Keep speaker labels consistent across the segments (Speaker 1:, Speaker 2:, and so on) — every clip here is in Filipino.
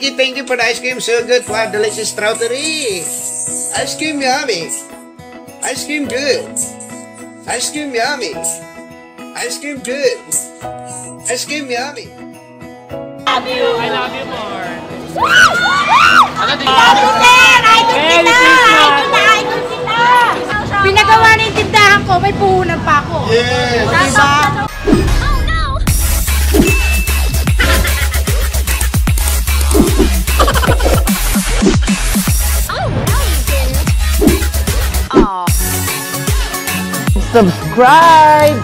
Speaker 1: Thank you for the ice cream. So good. Wow, delicious strawberry. Ice cream yummy. Ice cream good. Ice cream yummy. Ice cream good. Ice cream yummy.
Speaker 2: I love you. I love you more.
Speaker 3: Pinagawa na yung tindahan ko, may puhunan pa ako.
Speaker 1: Yes.
Speaker 3: Diba?
Speaker 4: Subscribe!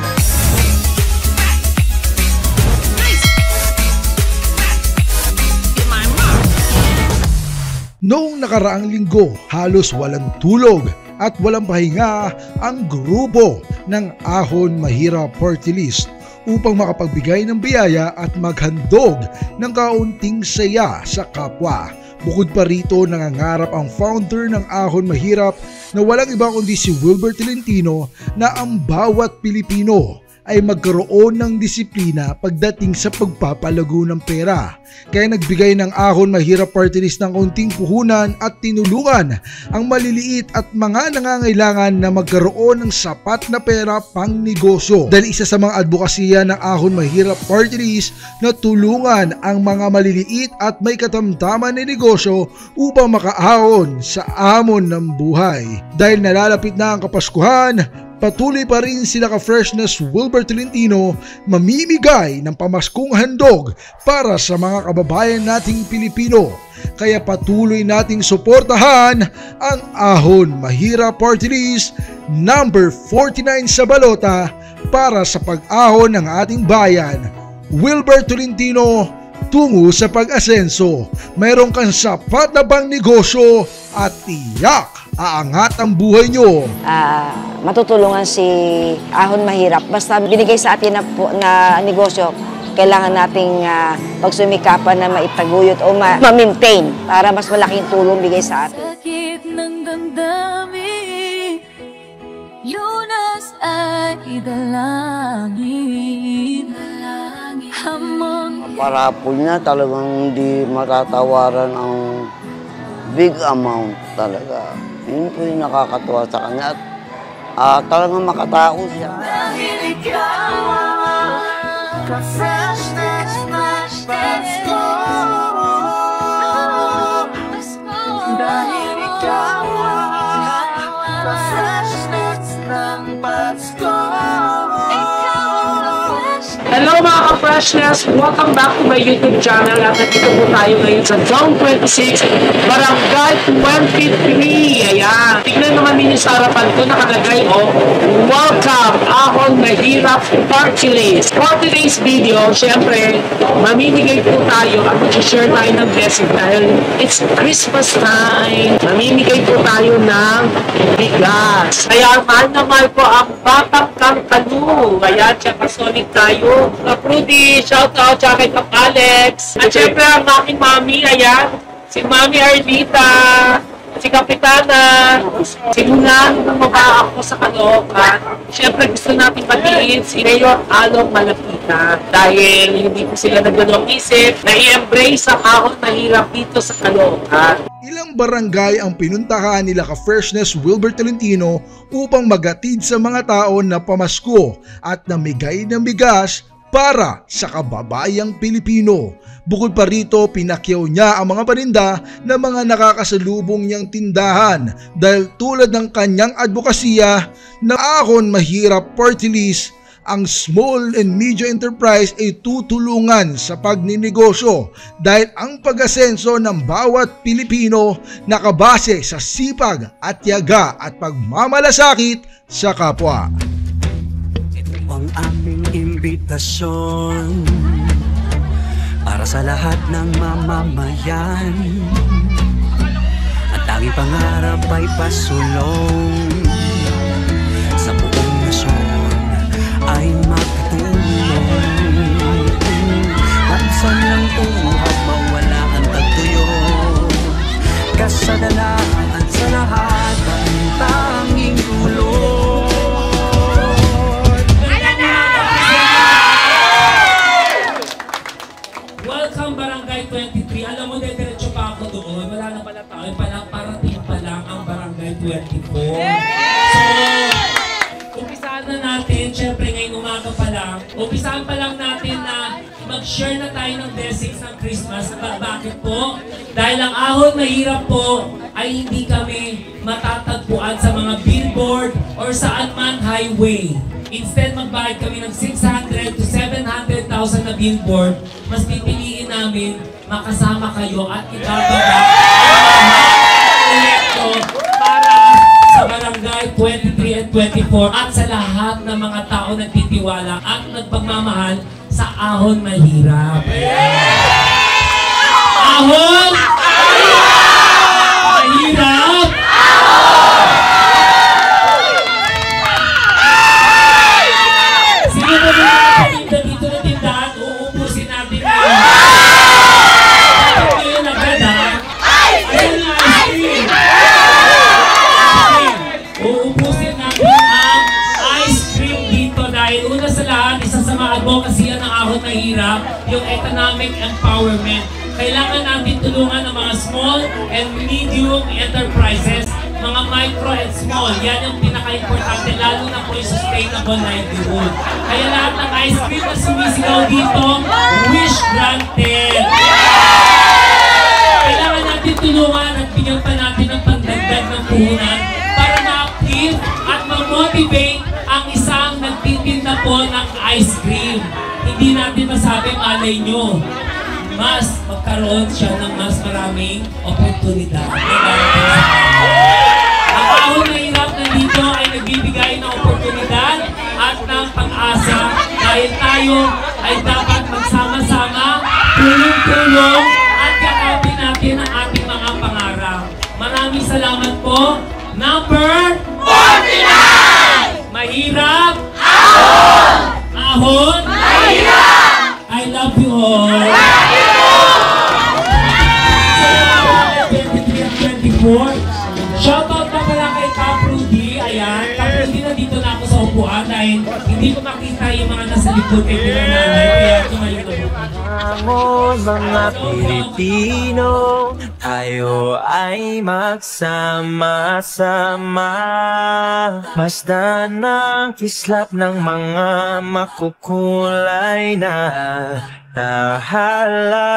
Speaker 5: Noong nakaraang linggo, halos walang tulog at walang pahinga ang grupo ng Ahon Mahirap Party List upang makapagbigay ng biyaya at maghandog ng kaunting saya sa kapwa. Bukod pa rito, nangangarap ang founder ng Ahon Mahirap na walang iba kundi si Wilbert Tolentino na ang bawat Pilipino ay magkaroon ng disiplina pagdating sa pagpapalago ng pera. Kaya nagbigay ng Ahon Mahirap Party List ng kaunting puhunan at tinulungan ang maliliit at mga nangangailangan na magkaroon ng sapat na pera pang negosyo. Dahil isa sa mga advokasya ng Ahon Mahirap Party List na tulungan ang mga maliliit at may katamtaman na negosyo upang makaahon sa hamon ng buhay. Dahil nalalapit na ang Kapaskuhan, patuloy pa rin sila ka-freshness Wilbert Tolentino mamimigay ng pamaskong handog para sa mga kababayan nating Pilipino. Kaya patuloy nating suportahan ang Ahon Mahirap Party List number 49 sa balota para sa pag-ahon ng ating bayan. Wilbert Tolentino, tungo sa pag-asenso. Mayroon kang sapat na bang negosyo at tiyak aangat ang buhay nyo.
Speaker 4: Matutulungan si Ahon Mahirap. Basta binigay sa atin na negosyo, kailangan nating pagsumikapan na maitaguyod o ma-maintain para mas malaking tulong bigay sa atin.
Speaker 6: Sakit ng damdamin, lunas ay dalangin.
Speaker 7: Parapol niya talagang hindi matatawaran ang big amount talaga. Yun po yung nakakatuwa sa kanya at talagang makatao siya.
Speaker 6: Dahil ikaw ang ka-freshness, freshness ko. Dahil ikaw ang ka-freshness ng Pasko.
Speaker 2: Hello mga ka-freshness! Welcome back to my YouTube channel at nandito po tayo ngayon sa Zone 26, Barangay 23. Ayan. Tignan naman ninyo sa harapan ko nakalagay Welcome Ahon Mahirap Party List. For today's video, syempre, mamimigay po tayo at mag-share tayo ng blessing dahil it's Christmas time. Mamimigay po tayo ng bigas. Kaya mahal na mahal po ang Batang Kangkanu. Ayan, tsaka solid tayo. Rudy, shout out sa kay Kap Alex. At syempre ang aking mami, ayan, si Mami Arlita, si Kapitana, si Lunang, bumaba ako sa Caloocan. Syempre gusto natin batiin si Mayor Along Malapita dahil hindi po sila nagdalawang isip na i-embrace ang Ahon Mahirap dito sa Caloocan.
Speaker 5: Ilang barangay ang pinuntahan nila ka-freshness Wilbert Tolentino upang magatid sa mga tao na pamasko at namigay ng bigas para sa kababayang Pilipino. Bukod pa rito, pinakyaw niya ang mga paninda ng mga nakakasalubong niyang tindahan dahil tulad ng kanyang advokasya na Ahon Mahirap Party List, ang small and medium enterprise ay tutulungan sa pagninegosyo dahil ang pag-asenso ng bawat Pilipino nakabase sa sipag at tiyaga at pagmamalasakit sa kapwa.
Speaker 8: Ang aming imbitasyon para sa lahat ng mamamayan. Ang tanging pangarap ay pasulong sa buong nasyon ay magtulong. Kansan lang tuhap mawala ang tagtuyot, kasadalaan sa lahat ang tanging tulong.
Speaker 2: Welcome Barangay 23. Alam mo, diretso pa ako doon. Wala na pala tao. Parating pa lang ang Barangay 24. So, umpisahan na natin. Siyempre, ngayon umaga pa lang. Umpisahan pa lang natin na mag-share na tayo ng blessings ng Christmas. Bakit po? Dahil ang ahon mahirap po ay hindi kami matatagpuan sa mga billboard or saan man highway. Instead, magbayad kami ng 600 to 700,000 na billboard. Mas pipiliin namin makasama kayo at ibababa para sa Barangay 23 and 24 at sa lahat ng mga tao nagtitiwala at nagpagmamahal sa ahon mahirap. Ahon mahirap! Sino ba mga dito na tindahan? Uubusin natin yun. Bakit yun agad ha? Ayun na ice cream. Uubusin natin ang ice cream dito dahil una sa lahat, isa sa mga advocacy ng ahon mahirap, yung economic empowerment. Kailangan natin tulungan ang mga small and medium enterprises, mga micro and small. Yan yung pinaka-importante, lalo na po yung sustainable livelihood. Kaya lahat ng ice cream na sumisigaw dito, wish granted! Kailangan natin tulungan at bigyan pa natin ng pandagdag ng puhunan para ma-uplift at ma-motivate ang isang nagtitinda po ng ice cream. Hindi natin masabi malay nyo. Mas magkaroon siya ng mas maraming oportunidad. Ang ahon mahirap na dito ay nagbibigay ng oportunidad at ng pag-asa dahil tayo ay dapat magsama-sama, tulong-tulong at yakapin natin ang ating mga pangarap. Maraming salamat po. Number 49! Mahirap! Ahon! Ahon! Mahirap! I love you all! Shoutout na pala kay Cap Rudy. Ayan, Cap Rudy, nandito na ako sa upuan dahil hindi ko makita yung mga nasa likod kay pinananay. Kaya tumayo na po.
Speaker 8: Mga Pilipino, tayo ay magsama-sama. Masdan ng kislap ng mga makukulay na tahala.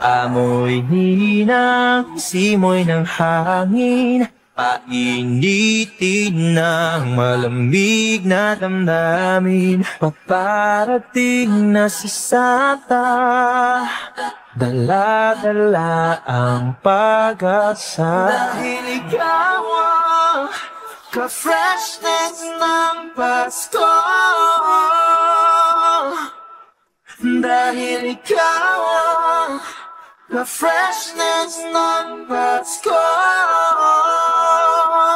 Speaker 8: Amoy ninang simoy ng hangin, painitin ng malamig na damdamin. Paparating na si Santa, dala-dala ang pag-asa. Dahil ikaw ang ka-freshness ng Pasko. Dahil ikaw ang ka-freshness ng Pasko.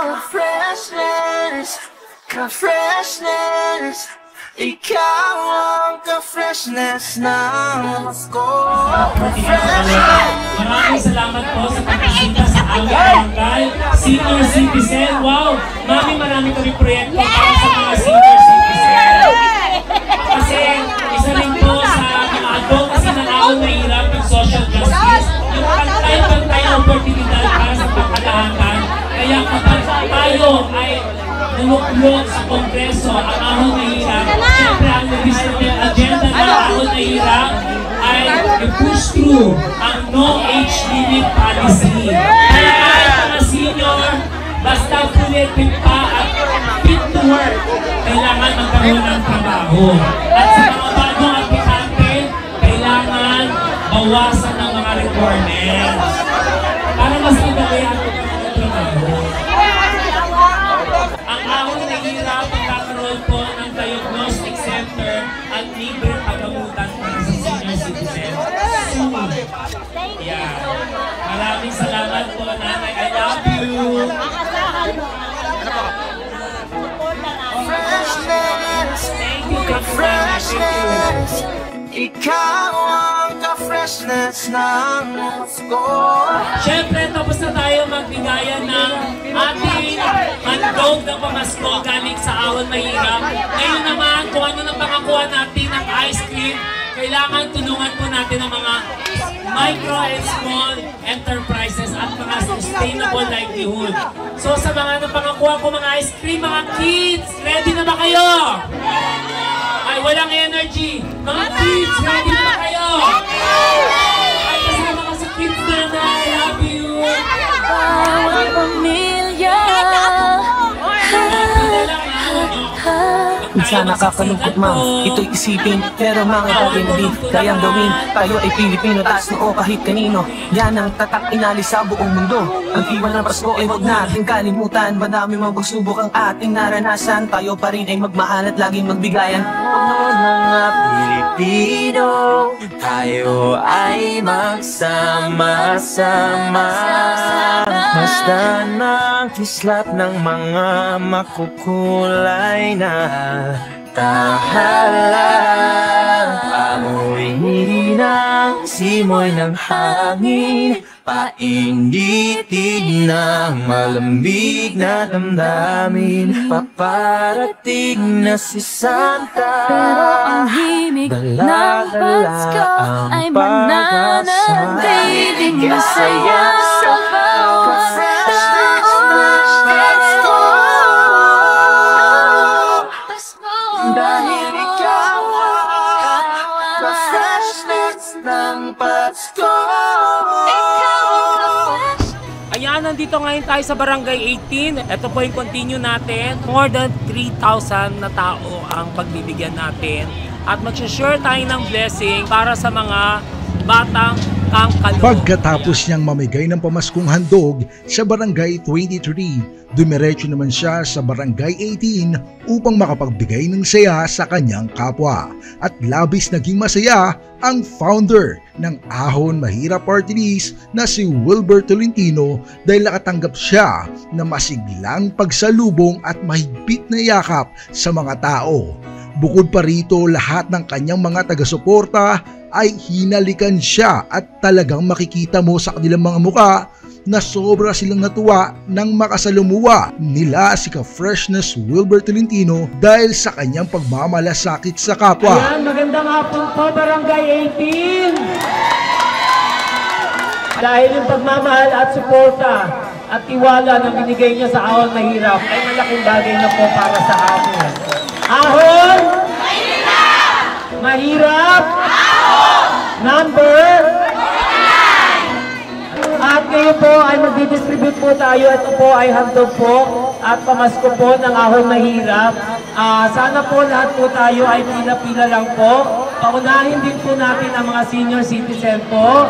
Speaker 8: Ka-freshness, ka-freshness, ikaw ang ka-freshness ng Pasko.
Speaker 2: Maraming salamat po sa pagkasita sa aming barangay senior citizen. Wow! Marami kami proyekto para sa mga senior citizen. Kasi isa rin po sa mga advocacy ng ahon mahirap ng social justice, yung pantay-pantay na oportunidad para sa pagkalahatan. Kaya kapag tayo ay nanuklog sa Kongreso ang ahon mahirap, siyempre ang legislative agenda ng ahon mahirap ay i-push through ang no age limit policy. Kaya kahit mga senior, basta fully fit pa at fit to work, kailangan magkaroon ng trabaho. At sa mga bagong aplikante, kailangan bawasan ng mga requirements para mas madali ang trabaho. Ang ahon mahirap ang kakaroon po ng diagnostic center at libre paggamutan para sa senior citizen. Yeah. Maraming salamat po, Nanay. I love you. Thank you,
Speaker 8: Ka-freshness, ikaw ang ka-freshness ng Pasko.
Speaker 2: Siyempre, tapos na tayo magbigayan ng ating handog ng pamasko galing sa ahon mahirap. Ngayon naman, kung ano na pangakuha natin ng ice cream, kailangan tulungan po natin ang mga micro and small enterprises at mga sustainable livelihood. So sa mga napangakuha ko mga ice cream, mga kids, ready na ba kayo? Ay, walang energy. Mga kids, ready na ba kayo? Ay, kasama ka sa kids na I love you.
Speaker 6: Bawat pamilya
Speaker 8: Minsan nakakalungkot man, ito'y isipin. Pero mga bagay na di kayang gawin. Tayo ay Pilipino, taas noo kahit kanino. Yan ang tatak inalis sa buong mundo. Ang iwan ng Pasko ay huwag nating kalimutan. Madami mang pagsubok ang ating naranasan. Tayo pa rin ay magmahal at laging magbigayan. Mga Pilipino, tayo ay magsama-sama. Basta ng kislap ng mga makukulay na tahalan. Amoy ng simoy ng hangin, painditig ng malambig na damdamin. Paparating na si Santa,
Speaker 6: pero ang himig ng Pasko ay mananatiling masaya sa bawat
Speaker 8: dahil ikaw ang freshness ng Pasko.
Speaker 2: Ayan, nandito ngayon tayo sa Barangay 18. Ito po yung continue natin. More than 3,000 na tao ang pagbibigyan natin. At mag-share tayo ng blessing para sa mga batang kangkalo.
Speaker 5: Pagkatapos niyang mamigay ng pamaskong handog sa Barangay 23, dumiretso naman siya sa Barangay 18 upang makapagbigay ng saya sa kanyang kapwa. At labis naging masaya ang founder ng Ahon Mahirap Party List na si Wilber Tolentino dahil nakatanggap siya na masiglang pagsalubong at mahigpit na yakap sa mga tao. Bukod pa rito, lahat ng kanyang mga taga-suporta ay hinalikan siya at talagang makikita mo sa kanilang mga muka na sobra silang natuwa nang makasalumuha nila si ka-freshness Wilber Tolentino dahil sa kanyang pagmamalasakit sa kapwa.
Speaker 2: Ayan, magandang hapon po Barangay 18. Dahil yung pagmamahal at suporta at tiwala na binigay niya sa Ahon Mahirap ay malaking bagay na po para sa amin. Ahon Mahirap number 49. At ngayon po ay magdidistribute po tayo. Ito po ay handog po at pamasko po ng Ahon Mahirap. Sana po lahat po tayo ay pila-pila lang po. Paunahin din po natin ang mga senior citizen po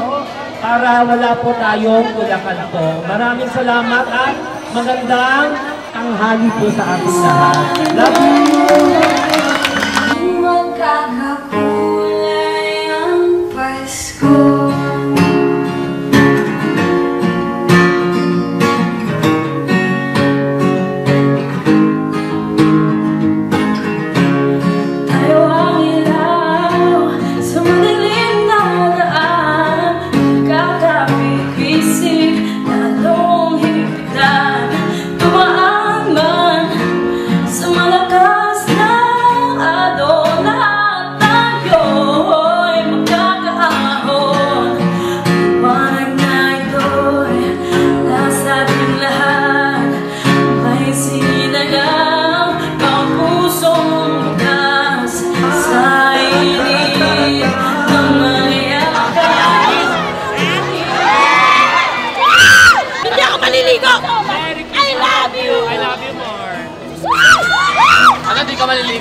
Speaker 2: para wala po tayong kulakan po. Maraming salamat at magandang tanghali po sa ating lahat. Love you!
Speaker 6: magkakakulay ang Pasko.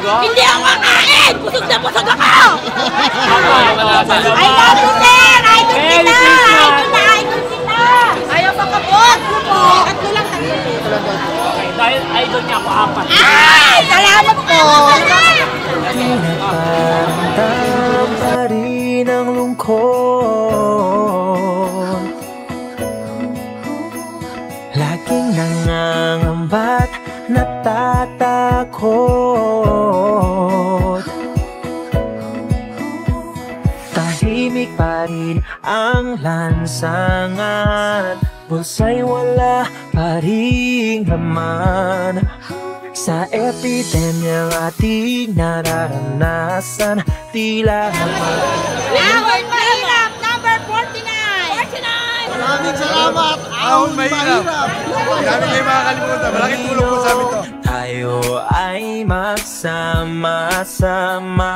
Speaker 3: Hindi ako makain! Busog na busog ako! I love you, sir! Idol kita! Idol kita! Ayaw makabot! Tatlo lang.
Speaker 2: Okay, dahil idol niya ako, 4.
Speaker 3: Ay! Salamat po!
Speaker 8: Pinagpapandam pa rin ang lungkot, laging nangangambat, natatakot. Tahimik pa rin ang lansangan, bulsa'y wala pa ring laman. Sa epidemyang ating nararanasan, tila
Speaker 3: Ahon Mahirap, number 49!
Speaker 1: Maraming salamat, Ahon Mahirap. Marami kayo makakalimutan. Malaking tulong po sa amin to.
Speaker 8: tayo ay magsama-sama.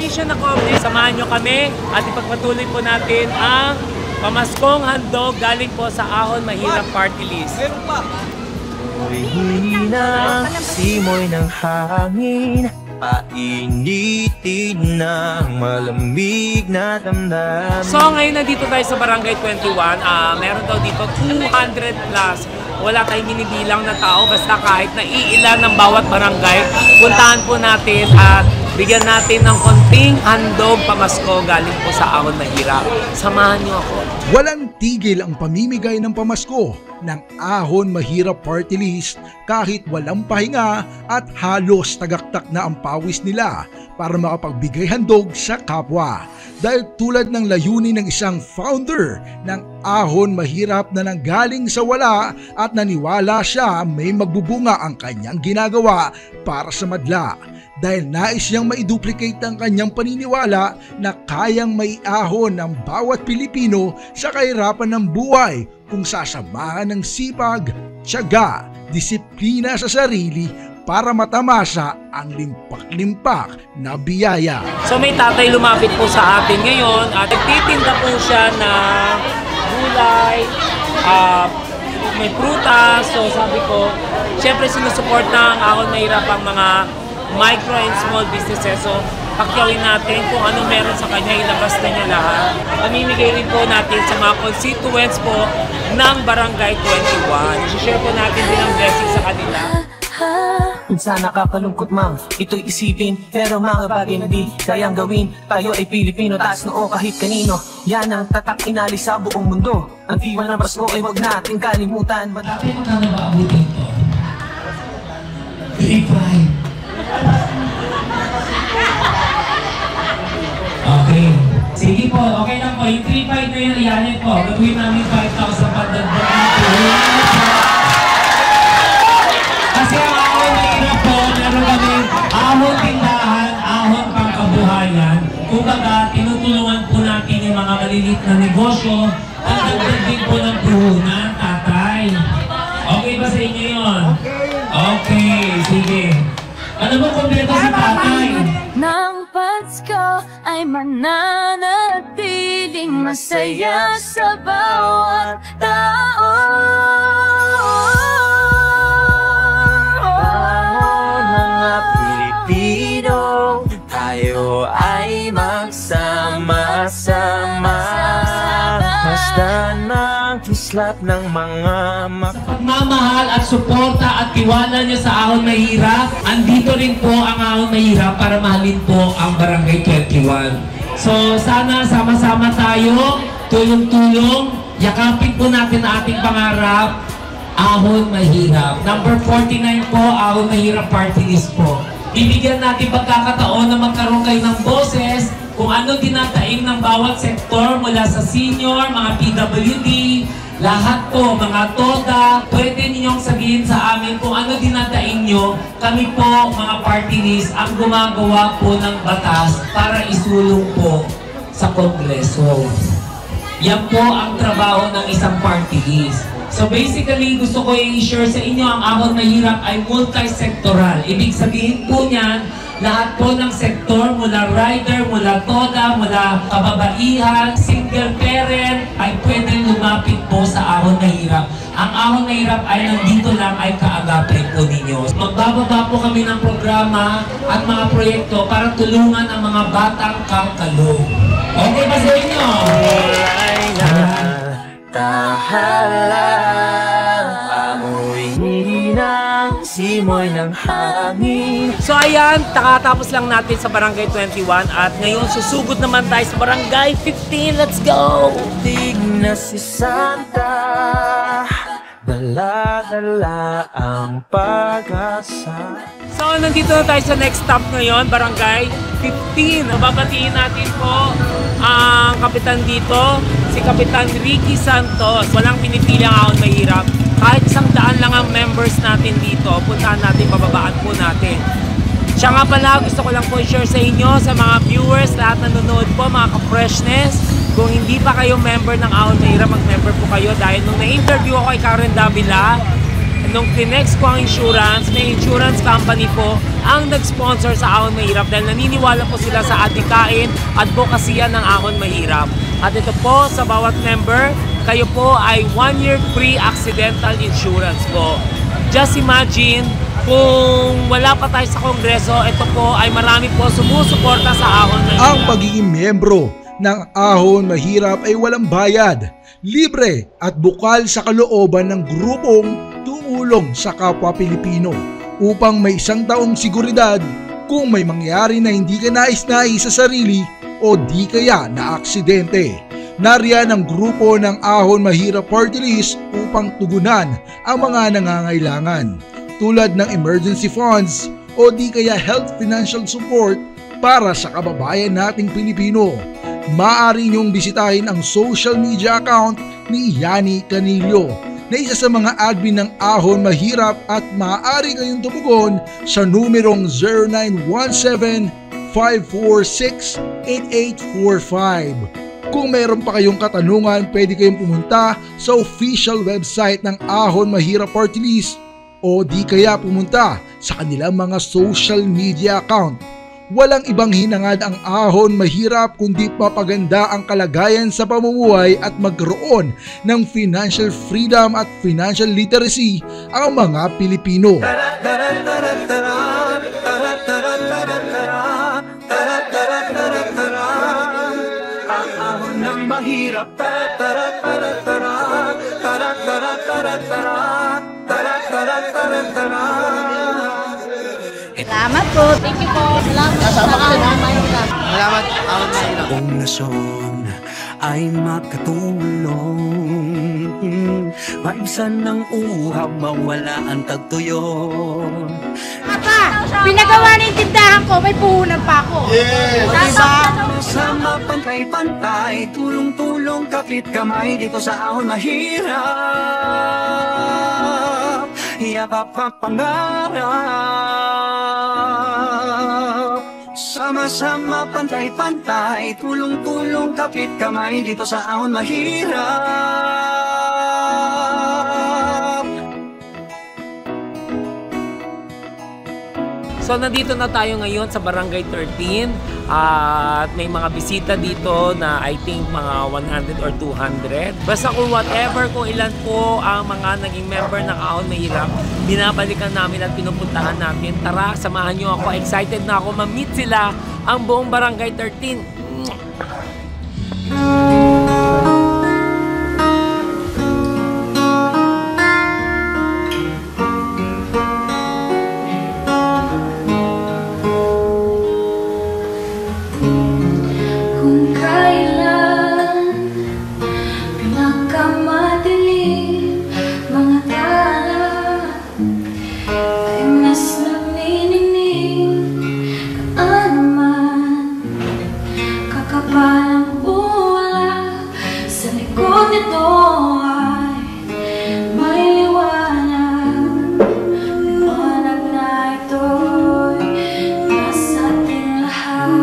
Speaker 2: Mission accomplished. Samahan nyo kami at ipagpatuloy po natin ang pamaskong handog galing po sa Ahon Mahirap Party List.
Speaker 8: Hina, simoy ng hangin, painitin ng malamig na damdamin.
Speaker 2: So ngayon nandito tayo sa Barangay 21, meron daw dito 200 plus. Wala tayong binibilang na tao, basta kahit na iilan ng bawat barangay, puntahan po natin at bigyan natin ng konting handog pamasko galing po sa Ahon Mahirap. Samahan niyo ako.
Speaker 5: Walang tigil ang pamimigay ng pamasko ng Ahon Mahirap Party List kahit walang pahinga at halos tagaktak na ang pawis nila para makapagbigay handog sa kapwa. Dahil tulad ng layunin ng isang founder ng Ahon Mahirap na nanggaling sa wala at naniwala siya may magbubunga ang kanyang ginagawa para sa madla. Dahil nais niyang maiduplicate ang kanyang paniniwala na kayang maiahon ng bawat Pilipino sa kahirapan ng buhay kung sasamahan ng sipag, tiyaga, disiplina sa sarili para matamasa ang limpak-limpak na biyaya.
Speaker 2: So may tatay lumapit po sa atin ngayon at nagtitinda po siya ng gulay, may prutas. So sabi ko, syempre sinusuport na ang Ahon Mahirap ang mga micro and small businesses. So pakyawin natin kung ano meron sa kanya, ilabas na niya lahat. Pamimigay rin po natin sa mga constituents po ng Barangay 21. I-share po natin din ang blessing sa kanila.
Speaker 8: Minsan nakakalungkot mang ito'y isipin, pero mga bagay na di kayang gawin. Tayo ay Pilipino, taas noo kahit kanino. Yan ang tatak inalis sa buong mundo. Ang diwa ng Pasko ay wag natin kalimutan.
Speaker 2: Dati mo na nabaabutin to. Grade 5. Okay. Sige po, okay lang po. Yung 3-5 na yun, iyanin po. Gagawin namin 5,000 pandagdag. Kasi ang Ahon Mahirap po, meron kami ahon tindahan, ahon pangkabuhayan. Kumbaga, tinutulungan po natin yung mga maliliit na negosyo at nagdag din po ng puhunan, tatay. Okay ba sa inyo yun? Okay, sige. Ano mo kompleto si tatay?
Speaker 6: Ng Pasko ay mananatiling masaya sa bawat tao.
Speaker 8: Mga Pilipino, tayo ay magsama-sama. Basta ng kislap ng mga
Speaker 2: Pagmamahal at suporta at tiwala niyo sa Ahon Mahirap, andito rin po ang Ahon Mahirap para mahalin po ang Barangay 21. So sana sama-sama tayo, tulong-tulong, yakapin po natin ang ating pangarap, Ahon Mahirap. Number 49 po, Ahon Mahirap Party List po. Bibigyan natin pagkakataon na magkaroon kayo ng boses kung ano dinadaing ng bawat sektor mula sa senior, mga PWD, lahat po, mga TODA, pwede ninyong sabihin sa amin kung ano dinadaing nyo. Kami po, mga party list, ang gumagawa po ng batas para isulong po sa Kongreso. Yan po ang trabaho ng isang party list. So basically, gusto ko i-share sa inyo ang Ahon Mahirap ay multi-sectoral. Ibig sabihin po niyan, lahat po ng sektor, mula rider, mula TODA, mula kababaihan, single parent, ay pwede lumapit po sa Ahon Mahirap. Ang Ahon Mahirap ay nandito lang ay kaagapin po ninyo. Magbababa po kami ng programa at mga proyekto para tulungan ang mga batang kangkalog. Okay ba sa inyo?
Speaker 8: Tahalang amoy ng simoy ng hangin.
Speaker 2: So ayan, nakatapos lang natin sa Barangay 21 at ngayon susugod naman tayo sa Barangay 15. Let's go!
Speaker 8: Tig na si Santa, dala-dala ang pag-asa.
Speaker 2: So nandito na tayo sa next stop ngayon, Barangay 15. Babatiin natin po ang kapitan dito, si Kapitan Ricky Santos. Walang pinipili ang Ahon Mahirap. Kahit 100 lang ang members natin dito, puntahan natin, bababaan po natin. Siya nga pala, gusto ko lang po share sa inyo, sa mga viewers, lahat nanonood po, mga ka-freshness. Kung hindi pa kayo member ng Ahon Mahirap, mag-member po kayo dahil nung na-interview ako kay Karen Davila, nung tinext ko ang insurance, may insurance company po ang nag-sponsor sa Ahon Mahirap dahil naniniwala po sila sa adikain, advokasya ng Ahon Mahirap. At ito po, sa bawat member, kayo po ay 1 year free accidental insurance po. Just imagine, kung wala pa tayo sa Kongreso, ito po ay marami po sumusuporta sa Ahon Mahirap.
Speaker 5: Ang pagiging miyembro ng Ahon Mahirap ay walang bayad, libre at bukal sa kalooban ng grupong tumulong sa kapwa Pilipino upang may 1 taong seguridad kung may mangyari na hindi ka nais-nais sa sarili o di kaya na aksidente. Nariyan ang grupo ng Ahon Mahirap Party List upang tugunan ang mga nangangailangan tulad ng emergency funds o di kaya health financial support para sa kababayan nating Pilipino. Maaari niyong bisitahin ang social media account ni Yani Canillo na isa sa mga admin ng Ahon Mahirap at maaari kayong tumugon sa numerong 0917-546-8845. Kung mayroon pa kayong katanungan, pwede kayong pumunta sa official website ng Ahon Mahirap Party List o di kaya pumunta sa kanilang mga social media account. Walang ibang hinangad ang Ahon Mahirap kundi mapaganda ang kalagayan sa pamumuhay at magkaroon ng financial freedom at financial literacy ang mga Pilipino.
Speaker 8: Ang ahon ng mahirap.
Speaker 3: Salamat po. Thank you po. Salamat.
Speaker 1: Salamat, Ahon Mahirap.
Speaker 8: Kung nasyon ay makatulong, maisan ng uhab, mawala ang tagtuyon.
Speaker 3: Papa, pinagawa na yung tindahan ko, may puhunan pa ako.
Speaker 1: Yes!
Speaker 8: Sama pantay-pantay, tulong-tulong, kapit kamay dito sa Ahon Mahirap. Yakap ang pangarap. Sama-sama pantay-pantay, tulong-tulong, kapit kamay dito sa Ahon Mahirap.
Speaker 2: So nandito na tayo ngayon sa Barangay 13 at may mga bisita dito na I think mga 100 or 200. Basta kung whatever, kung ilan po ang mga naging member ng Ahon Mahirap, binabalikan namin at pinupuntahan natin. Tara, samahan nyo ako. Excited na ako ma-meet sila, ang buong Barangay 13.
Speaker 6: Kung kailan pinakamadilim mga tala ay mas namininig kaano man kakapal ang bola sa likod nito ay may liwanag. Liwanag na ito'y nasa ating lahat.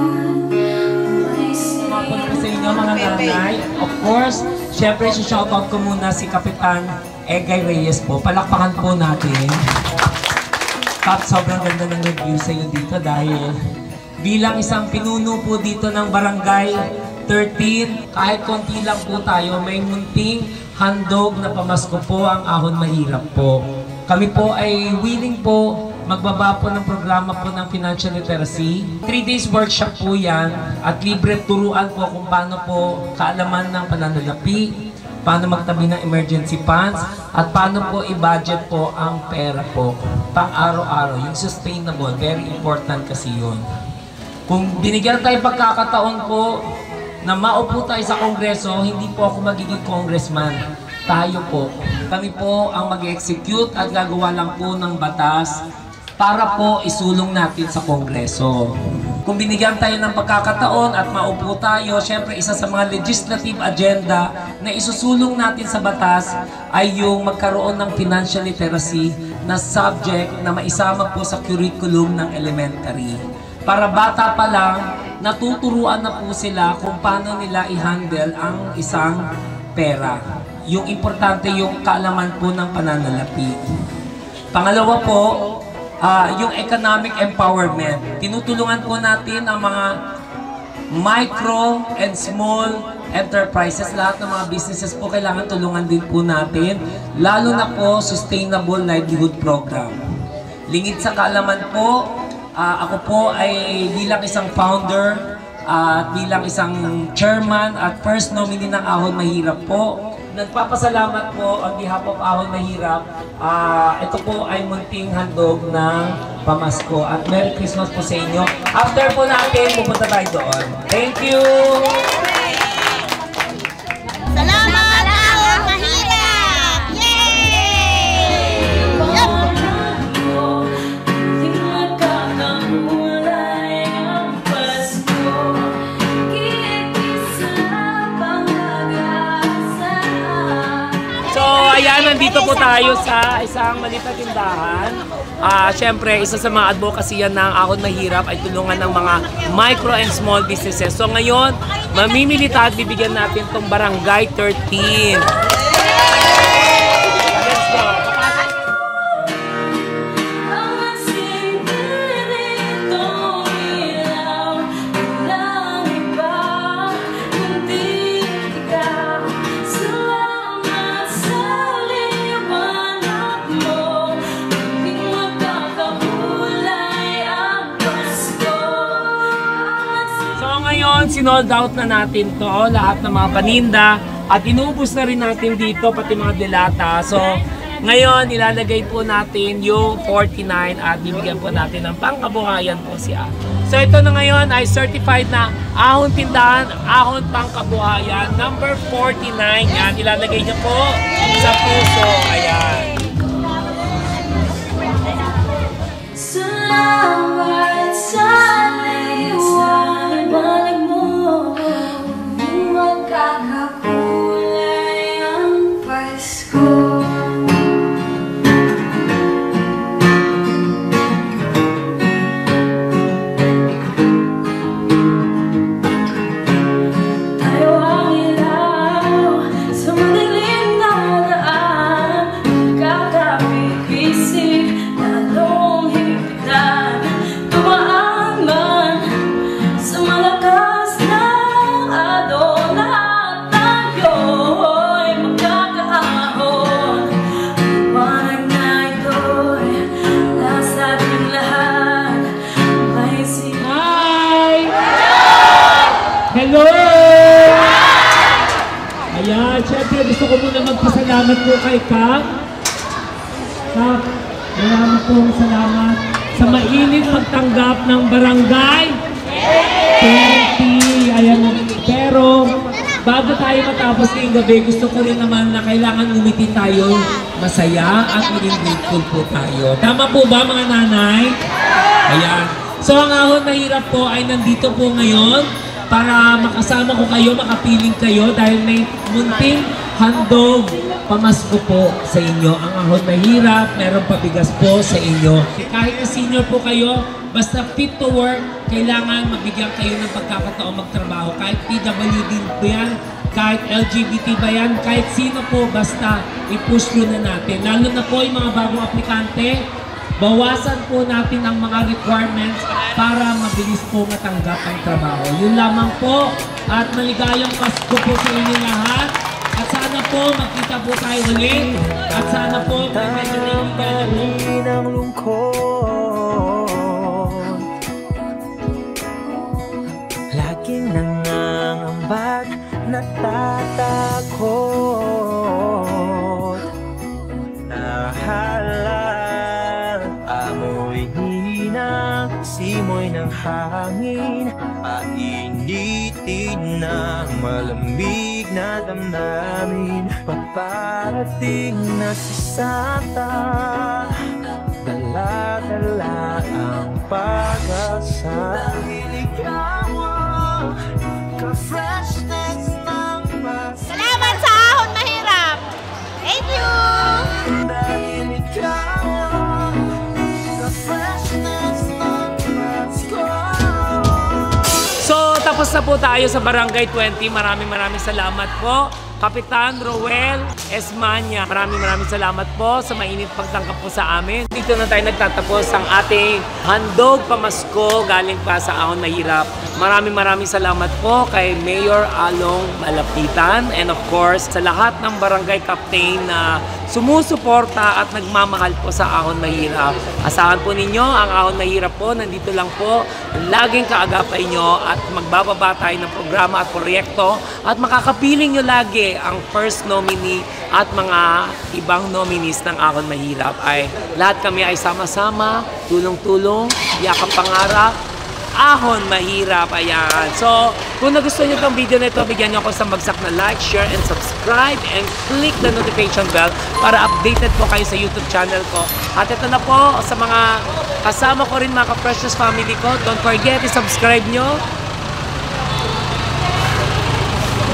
Speaker 2: Sa inyo mga nanay, of course, syempre shoutout ko muna si Kapitan Egay Reyes po. Palakpakan po natin. Kap, sobrang ganda ng review sa iyo dito dahil bilang isang pinuno po dito ng Barangay 13, kahit konti lang po tayo, may munting handog na pamasko po ang Ahon Mahirap po. Kami po ay willing po magbaba po ng programa po ng financial literacy. 3 days workshop po yan at libre turuan po kung paano po kaalaman ng pananalapi, paano magtabi ng emergency funds, at paano po i-budget po ang pera po pang araw-araw. Yung sustainable, very important kasi yun. Kung binigyan tayo pagkakataon po na maupo tayo sa Kongreso, hindi po ako magiging congressman. Tayo po. Kami po ang mag-execute at gagawa lang po ng batas para po isulong natin sa Kongreso. kung binigyan tayo ng pagkakataon at maupo tayo, syempre isa sa mga legislative agenda na isusulong natin sa batas ay yung magkaroon ng financial literacy na subject na maisama po sa curriculum ng elementary. Para bata pa lang, natuturuan na po sila kung paano nila i-handle ang isang pera. Yung importante yung kaalaman po ng pananalapi. Pangalawa po, yung economic empowerment. Tinutulungan po natin ang mga micro and small enterprises. Lahat ng mga businesses po kailangan tulungan din po natin. Lalo na po Sustainable Livelihood Program. Lingid sa kaalaman po, ako po ay bilang isang founder at bilang isang chairman at first nominee ng Ahon Mahirap po. Nagpapasalamat po on behalf of Ahon Mahirap. Ito po ay munting handog ng pamasko at Merry Christmas po sa inyo. After po natin, pupunta tayo doon. Thank you!
Speaker 3: Salamat, Ahon Mahirap! Yay!
Speaker 2: So, ayan, nandito po tayo sa isang maliit na tindahan. Siyempre, isa sa mga advocacy ng Ahon Mahirap ay tulungan ng mga micro and small businesses. So, ngayon, mamimili tayo at bibigyan natin itong Barangay 13. Let's go! Sinold out na natin to, lahat ng mga paninda at inubos na rin natin dito pati mga delata. So ngayon ilalagay po natin yung 49 at bibigyan po natin ng pangkabuhayan po siya. So ito na ngayon ay certified na Ahon Tindahan, Ahon Pangkabuhayan number 49. Yan, ilalagay niyo po sa puso. Ayan.
Speaker 6: Salamat sa liwan, balik mo. Magkakakulay ang Pasko. Tayo ang ilaw sa madilim na daan, kakapit-isip, lalong higpitan, tumaan man sa malakas na
Speaker 2: Hello! Ayan, syempre gusto ko muna magpasalamat po kay Kap. Kap, maraming pong salamat sa mainit pagtanggap ng Barangay 20. Ayan, pero bago tayo matapos ngayong gabi, gusto ko rin naman na kailangan umiti tayo masaya at maging grateful po tayo. Tama po ba mga nanay? Ayan. So ang Ahon Mahirap po ay nandito po ngayon para makasama ko kayo, makapiling kayo dahil may munting handog pamasko po sa inyo. Ang Ahon Mahirap, meron pabigas po sa inyo. Kahit na senior po kayo, basta fit to work, kailangan mabigyan kayo ng pagkakataon magtrabaho. Kahit PWD po yan, kahit LGBT ba yan, kahit sino po, basta i-push through na natin. Lalo na po yung mga bagong aplikante, bawasan po natin ang mga requirements para mabilis po matanggap ang trabaho. Yun lamang po at maligayang Pasko po sa inyo lahat. At sana po magkita po tayo ulit. At sana po may medyo nailigaya po.
Speaker 8: Ng lungkot, laging nangangambag, natatakot, nahala. Amoy hinang simoy ng hangin, painitin ng malamig na damdamin. Paparating na si Santa, dala-dala ang pag-asa.
Speaker 3: Salamat sa ahon mahirap. Thank you.
Speaker 2: So, tapos na po tayo sa Barangay 20. Maraming salamat po. Kapitan Roel Esmania. Maraming salamat po sa mainit pagtangkap po sa amin. Dito na tayo nagtatapos ang ating handog pamasko galing pa sa Ahon Mahirap. Maraming salamat po kay Mayor Along Malapitan and of course sa lahat ng barangay captain na sumusuporta at nagmamahal po sa Ahon Mahirap. Asahan po ninyo ang Ahon Mahirap po. Nandito lang po. Laging kaagapay nyo at magbababa tayo ng programa at proyekto at makakapiling nyo lagi ang first nominee at mga ibang nominees ng Ahon Mahirap ay lahat kami ay sama-sama, tulong-tulong, yakap pangarap, Ahon Mahirap. Ayan. So, kung nagustuhan nyo itong video na ito, bigyan nyo ako sa bagsak na like, share, and subscribe and click the notification bell para updated po kayo sa YouTube channel ko. At ito na po sa mga kasama ko rin mga ka-Precious family ko. Don't forget, i-subscribe nyo.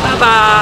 Speaker 2: Bye-bye!